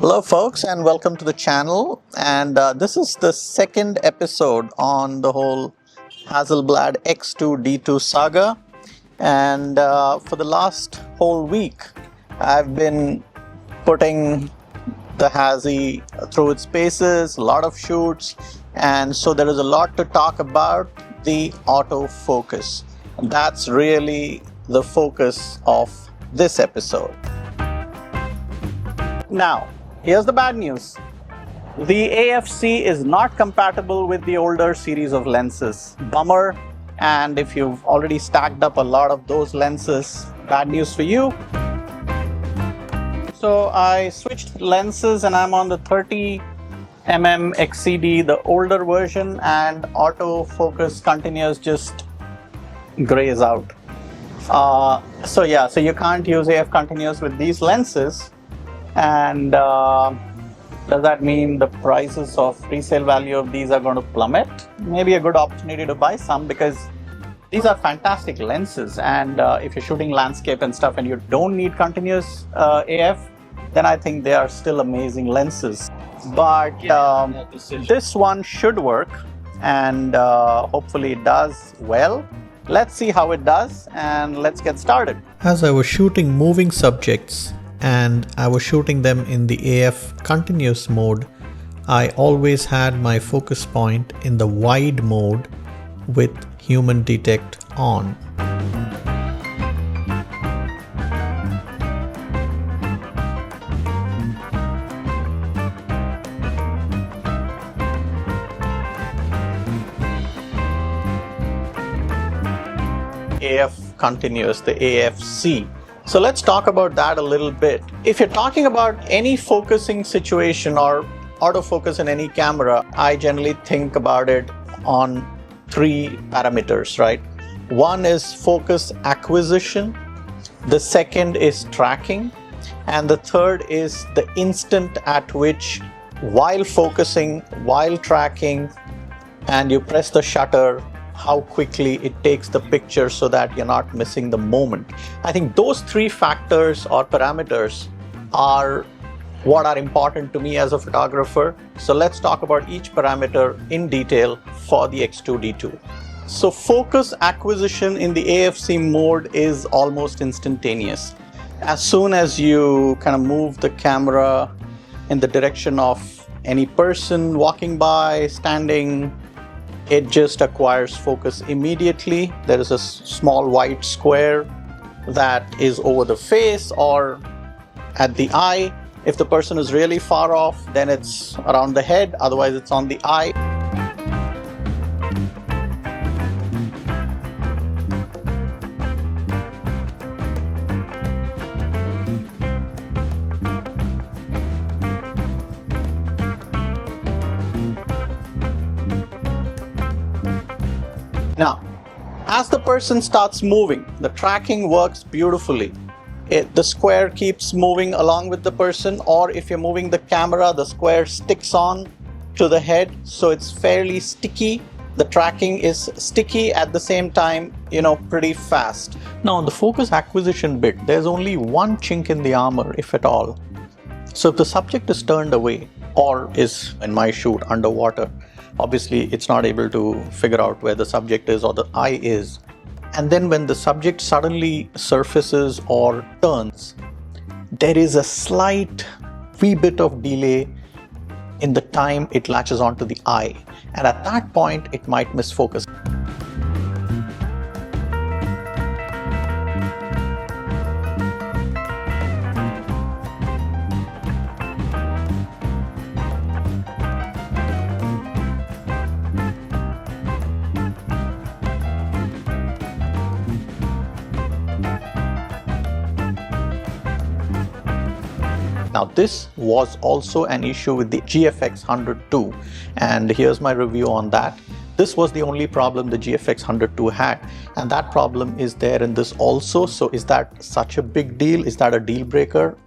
Hello folks, and welcome to the channel. And this is the second episode on the whole Hasselblad X2DII saga. And for the last whole week I've been putting the Hassi through its paces, a lot of shoots, and so there is a lot to talk about. The autofocus, that's really the focus of this episode. Now, here's the bad news. The AF-C is not compatible with the older series of lenses. Bummer. And if you've already stacked up a lot of those lenses, bad news for you. So I switched lenses and I'm on the 30mm XCD, the older version, and autofocus continuous just grays out. So you can't use AF continuous with these lenses. And does that mean the prices of resale value of these are going to plummet? Maybe a good opportunity to buy some, because these are fantastic lenses, and if you're shooting landscape and stuff and you don't need continuous AF, then I think they are still amazing lenses. But this one should work, and hopefully it does well. Let's see how it does, and let's get started. As I was shooting moving subjects and I was shooting them in the AF continuous mode, I always had my focus point in the wide mode with human detect on. AF continuous, the AF-C. So let's talk about that a little bit. If you're talking about any focusing situation or autofocus in any camera, I generally think about it on three parameters, right? One is focus acquisition, the second is tracking, and the third is the instant at which, while focusing, while tracking, and you press the shutter, how quickly it takes the picture so that you're not missing the moment. I think those three factors or parameters are what are important to me as a photographer. So let's talk about each parameter in detail for the X2DII. So focus acquisition in the AF-C mode is almost instantaneous. As soon as you kind of move the camera in the direction of any person walking by, standing, it just acquires focus immediately. There is a small white square that is over the face or at the eye. If the person is really far off, then it's around the head, otherwise it's on the eye. Now, as the person starts moving, the tracking works beautifully. The square keeps moving along with the person, or if you're moving the camera, the square sticks on to the head, so it's fairly sticky. The tracking is sticky at the same time, pretty fast. Now, the focus acquisition bit, there's only one chink in the armor, if at all. So if the subject is turned away, or is, in my shoot, underwater, obviously it's not able to figure out where the subject is or the eye is. And then when the subject suddenly surfaces or turns, there is a slight wee bit of delay in the time it latches onto the eye. And at that point, it might miss focus. Now, this was also an issue with the GFX100 II, and here's my review on that. This was the only problem the GFX100 II had, and that problem is there in this also. So is that such a big deal? Is that a deal breaker?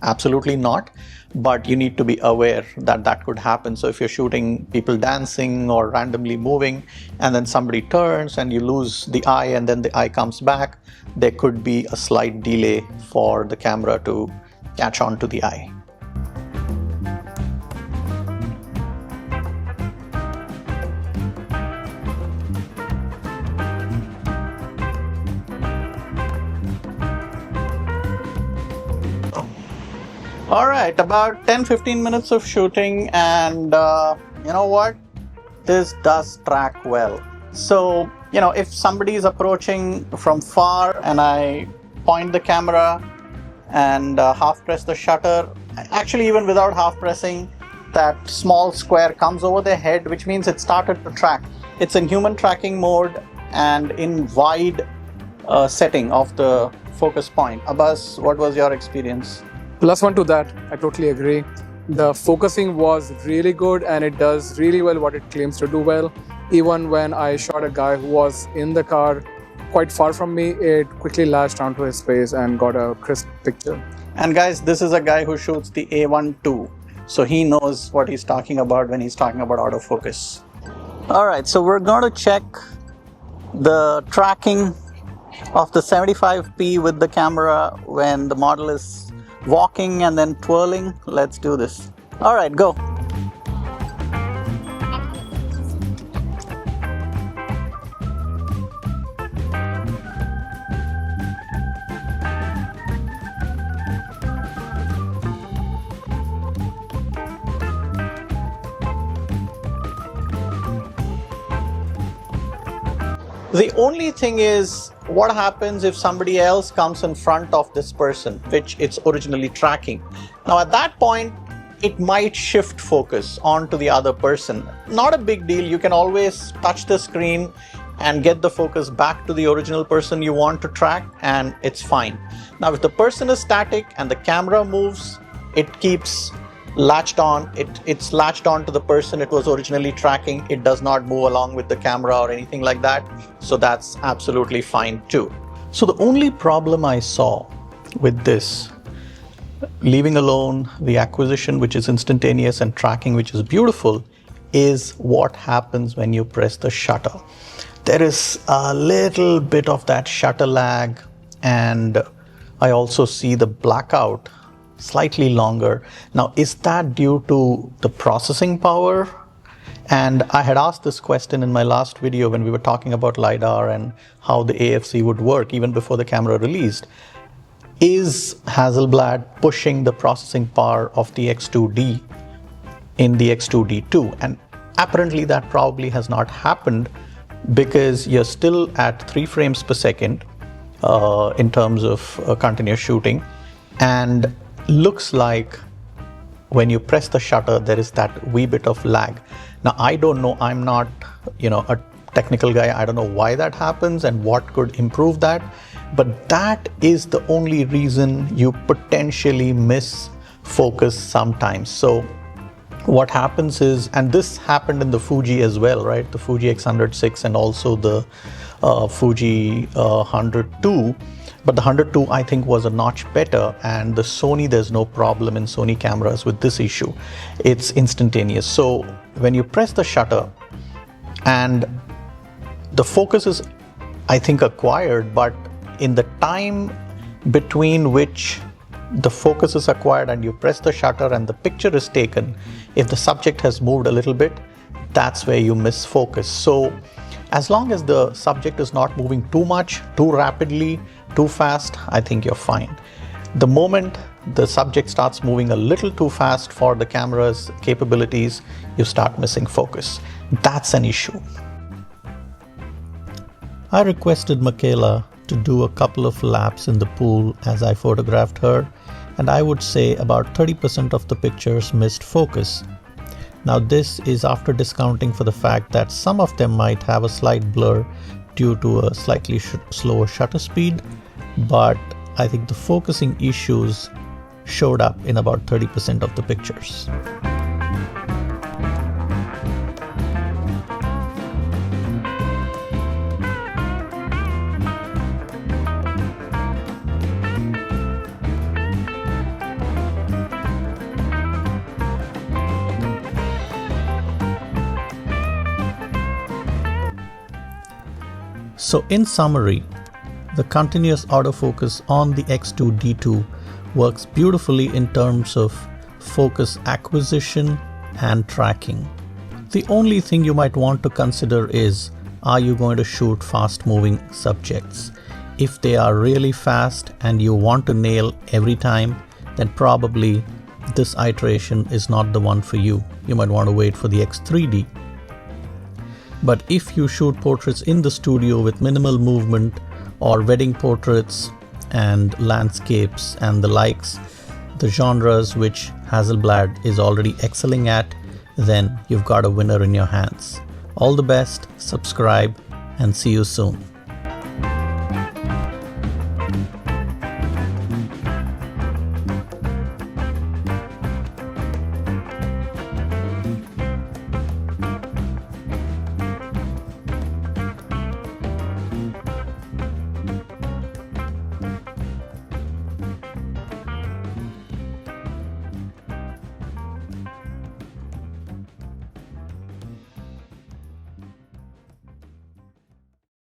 Absolutely not, but you need to be aware that that could happen. So if you're shooting people dancing or randomly moving, and then somebody turns and you lose the eye and then the eye comes back, there could be a slight delay for the camera to catch on to the eye. All right, about 10-15 minutes of shooting, and you know what? This does track well. So, if somebody is approaching from far and I point the camera and half press the shutter, actually even without half pressing, that small square comes over their head, which means it started to track. It's in human tracking mode and in wide setting of the focus point. Abbas, what was your experience? +1 to that, I totally agree. The focusing was really good and it does really well what it claims to do well. Even when I shot a guy who was in the car quite far from me, it quickly latched onto his face and got a crisp picture. And guys, this is a guy who shoots the A1 II, so he knows what he's talking about when he's talking about autofocus. All right, so we're going to check the tracking of the 75p with the camera when the model is walking and then twirling. Let's do this. All right, go. The only thing is, what happens if somebody else comes in front of this person, which it's originally tracking? Now at that point, it might shift focus onto the other person. Not a big deal. You can always touch the screen and get the focus back to the original person you want to track, and it's fine. Now if the person is static and the camera moves, it keeps latched on. It's latched on to the person it was originally tracking. It does not move along with the camera or anything like that. So that's absolutely fine too. So the only problem I saw with this, leaving alone the acquisition, which is instantaneous, and tracking, which is beautiful, is what happens when you press the shutter. There is a little bit of that shutter lag, and I also see the blackout slightly longer. Now, is that due to the processing power? And I had asked this question in my last video when we were talking about LiDAR and how the AF-C would work even before the camera released. Is Hasselblad pushing the processing power of the X2D in the X2DII? And apparently that probably has not happened, because you're still at 3 frames per second in terms of continuous shooting, and looks like when you press the shutter there is that wee bit of lag. Now I don't know, I'm not a technical guy, I don't know why that happens and what could improve that, but that is the only reason you potentially miss focus sometimes. So what happens is, and this happened in the Fuji as well, right? The Fuji X100VI and also the Fuji 100 II. But the 100 II I think was a notch better, and the Sony, there's no problem in Sony cameras with this issue. It's instantaneous. So when you press the shutter and the focus is, I think, acquired, but in the time between which the focus is acquired and you press the shutter and the picture is taken, if the subject has moved a little bit, that's where you miss focus. So as long as the subject is not moving too much, too rapidly, too fast, I think you're fine. The moment the subject starts moving a little too fast for the camera's capabilities, you start missing focus. That's an issue. I requested Michaela to do a couple of laps in the pool as I photographed her, and I would say about 30% of the pictures missed focus. Now this is after discounting for the fact that some of them might have a slight blur due to a slightly slower shutter speed, but I think the focusing issues showed up in about 30% of the pictures. So in summary, the continuous autofocus on the X2DII works beautifully in terms of focus acquisition and tracking. The only thing you might want to consider is, are you going to shoot fast moving subjects? If they are really fast and you want to nail every time, then probably this iteration is not the one for you. You might want to wait for the X3D. But if you shoot portraits in the studio with minimal movement, or wedding portraits and landscapes and the likes, the genres which Hasselblad is already excelling at, then you've got a winner in your hands. All the best, subscribe, and see you soon.